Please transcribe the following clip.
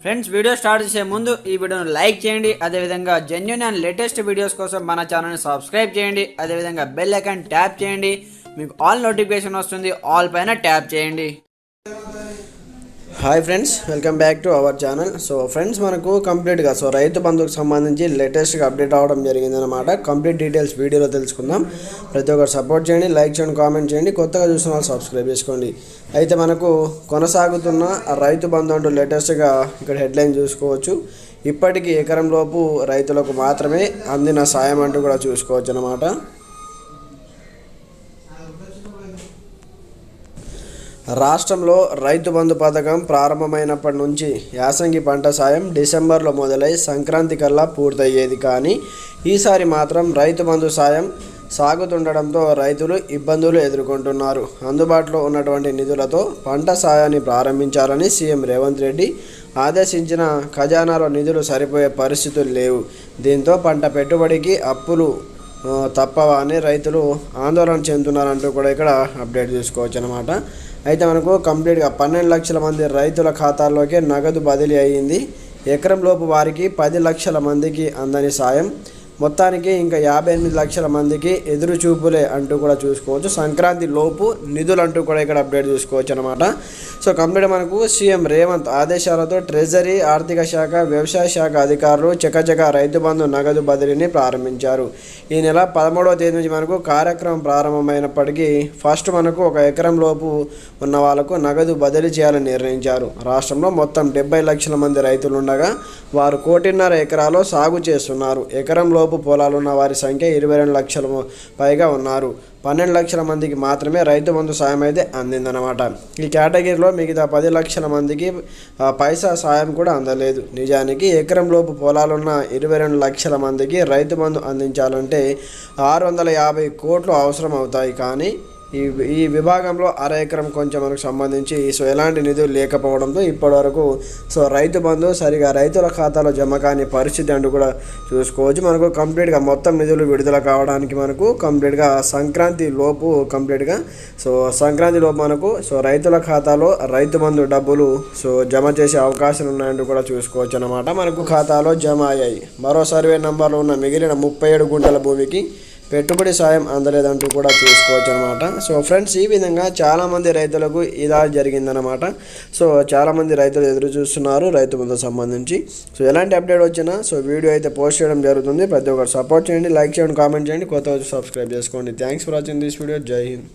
Friends, video start చేసే ముందు ఈ వీడియోను లైక్ చేయండి. అదేవిధంగా జెన్యూన్ అండ్ లేటెస్ట్ వీడియోస్ కోసం మన ఛానల్ని సబ్స్క్రైబ్ చేయండి. అదేవిధంగా బెల్ ఐకాన్ ట్యాప్ చేయండి. మీకు ఆల్ నోటిఫికేషన్ వస్తుంది. ఆల్ పైన ట్యాప్ చేయండి. Hi friends, welcome back to our channel. So friends, మనకు కంప్లీట్గా రైతు బంధుకు సంబంధించి లేటెస్ట్గా అప్డేట్ అవ్వడం జరిగిందనమాట. కంప్లీట్ డీటెయిల్స్ వీడియోలో తెలుసుకుందాం. ప్రతి ఒక్కరు సపోర్ట్ చేయండి, లైక్ చేయండి, కామెంట్ చేయండి. కొత్తగా చూసిన వాళ్ళు సబ్స్క్రైబ్ చేసుకోండి. అయితే మనకు కొనసాగుతున్న రైతు బంధు అంటూ లేటెస్ట్గా ఇక్కడ హెడ్లైన్ చూసుకోవచ్చు. ఇప్పటికీ ఎకరంలోపు రైతులకు మాత్రమే అందిన సాయం అంటూ కూడా చూసుకోవచ్చు అనమాట. రాష్ట్రంలో రైతు బంధు పథకం ప్రారంభమైనప్పటి నుంచి యాసంగి పంట సాయం డిసెంబర్లో మొదలై సంక్రాంతి కల్లా పూర్తయ్యేది. కానీ ఈసారి మాత్రం రైతు బంధు సాయం సాగుతుండడంతో రైతులు ఇబ్బందులు ఎదుర్కొంటున్నారు. అందుబాటులో ఉన్నటువంటి నిధులతో పంట సాయాన్ని ప్రారంభించాలని సీఎం రేవంత్ రెడ్డి ఆదేశించిన ఖజానాలో నిధులు సరిపోయే పరిస్థితులు లేవు. దీంతో పంట పెట్టుబడికి అప్పులు తప్పవా అని రైతులు ఆందోళన చెందుతున్నారంటూ కూడా ఇక్కడ అప్డేట్ చూసుకోవచ్చు అనమాట. అయితే మనకు కంప్లీట్గా 12 లక్షల మంది రైతుల ఖాతాల్లోకి నగదు బదిలీ అయ్యింది. ఎకరంలోపు వారికి 10 లక్షల మందికి అందని సాయం మొత్తానికి ఇంకా 58 లక్షల మందికి ఎదురు చూపులే అంటూ కూడా చూసుకోవచ్చు. సంక్రాంతి లోపు నిధులు అంటూ కూడా ఇక్కడ అప్డేట్ చూసుకోవచ్చు అనమాట. సో కంప్లీట్ మనకు సీఎం రేవంత్ ఆదేశాలతో ట్రెజరీ, ఆర్థిక శాఖ, వ్యవసాయ శాఖ అధికారులు చకచక రైతు బంధు నగదు బదిలీని ప్రారంభించారు. ఈ నెల 13వ తేదీ నుంచి మనకు కార్యక్రమం ప్రారంభమైనప్పటికీ ఫస్ట్ మనకు ఒక ఎకరం లోపు ఉన్న వాళ్ళకు నగదు బదిలీ చేయాలని నిర్ణయించారు. రాష్ట్రంలో మొత్తం 70 లక్షల మంది రైతులు ఉండగా వారు 1.5 ఎకరాల్లో సాగు చేస్తున్నారు. ఎకరంలో పొలాలున్న వారి సంఖ్య 22 లక్షల పైగా ఉన్నారు. 12 లక్షల మందికి మాత్రమే రైతు బంధు సాయం అయితే అందిందనమాట. ఈ కేటగిరీలో మిగతా 10 లక్షల మందికి పైసా సాయం కూడా అందలేదు. నిజానికి ఎకరంలోపు పొలాలున్న 22 లక్షల మందికి రైతు బంధు అందించాలంటే 650 కోట్లు అవసరం అవుతాయి. కానీ ఈ విభాగంలో అర ఎకరం కొంచెం మనకు సంబంధించి ఎలాంటి నిధులు లేకపోవడంతో ఇప్పటివరకు రైతు బంధు సరిగా రైతుల ఖాతాలో జమ కాని పరిస్థితి అంటూ కూడా చూసుకోవచ్చు. మనకు కంప్లీట్గా మొత్తం నిధులు విడుదల కావడానికి మనకు కంప్లీట్గా సంక్రాంతి లోపు సంక్రాంతి లోపు మనకు రైతుల ఖాతాలో రైతు బంధు డబ్బులు జమ చేసే అవకాశాలు ఉన్నాయంటూ కూడా చూసుకోవచ్చు అన్నమాట. మనకు ఖాతాలో జమ అయ్యాయి. మరో సర్వే నంబర్లో ఉన్న మిగిలిన 37 గుంటల భూమికి పెట్టుబడి సాయం అందలేదంటూ కూడా చూసుకోవచ్చు అనమాట. సో ఫ్రెండ్స్, ఈ విధంగా చాలామంది రైతులకు ఇలా జరిగిందనమాట. చాలామంది రైతులు ఎదురు చూస్తున్నారు రైతు బంధు సంబంధించి. ఎలాంటి అప్డేట్ వచ్చినా వీడియో అయితే పోస్ట్ చేయడం జరుగుతుంది. ప్రతి ఒక్కరు సపోర్ట్ చేయండి, లైక్ చేయండి, కామెంట్ చేయండి, కొత్త సబ్స్క్రైబ్ చేసుకోండి. Thanks for watching this video. జై హింద్.